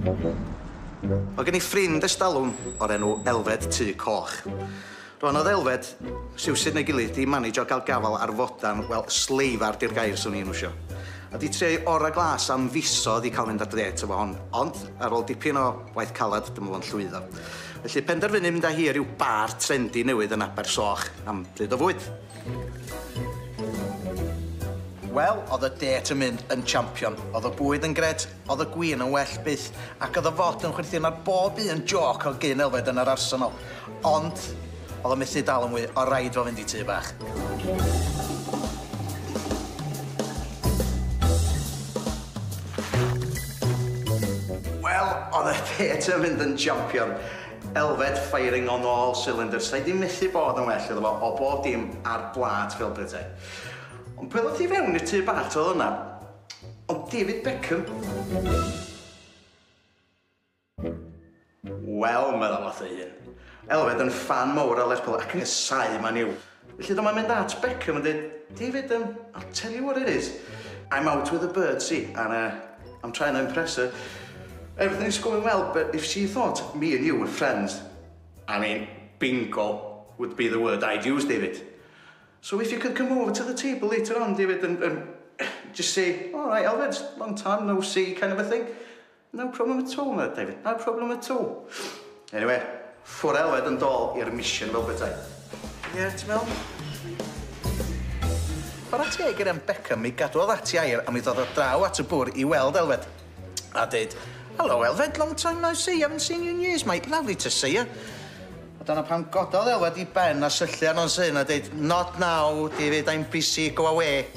O gen I ffrind estalwm o'r enw Elfed Tŷ Coch. Rwan oedd Elfed, siwsyd neu gilydd, di manegio gael gafal ar fodan, wel, sleifar di'r gair swn i'n wsio. A di treu ora glas am fisodd i cael mynd ar dret efo hon, ond ar ôl dipyn o waith calad, dyma fo'n llwyddo. Felly penderfynu mynd â hi ryw bar trendi newydd yn Abersoch am bryd o fwyd. Wel, oedd y det yn mynd yn champion. Oedd y bwyd yn gret, oedd y gwin yn well byth, ac oedd y fod yn chwerthin ar bob un joc o gyn Elfed yn yr arsenal. Ond, oedd y methu dal yn mwy, o raid fo fynd i tŷ bach. Wel, oedd y det yn mynd yn champion. Elfed firing on all cylinders. Sa'i di methu bod yn well iddo fo o bob dim ar blad fel bethau. Ond pwy oedd i fewn i'r tŷ bach oedd hwnna? Ond David Beckham. Wel, meddwl oedd ei hun. Elfed yn fan mawr o Lerpwl ac yn ysau man i'w. Felly dyma'n mynd at Beckham yn dweud, David, I'll tell you what it is. I'm out with a birdsie and I'm trying to impress her. Everything's going well, but if she thought me and you were friends, I mean, bingo would be the word I'd use, David. So if you could come over to the table later on, David, and just say, all right, Elfed, long time no see, kind of a thing. No problem at all, David, no problem at all. Anyway, ffwr Elfed yn dol i'r mission fel bethau. Ie, ti'n meddwl? Chwarae teg i'r Beckham i gadw o ddati air am i ddod o draw at y bwr i weld Elfed. A deud, hello, Elfed, long time no see, haven't seen you in years, mate, lovely to see you. A dyna pam gododd Elfed i ben a syllu arno'n sy'n a deud, not now, David, I'm busy, go away.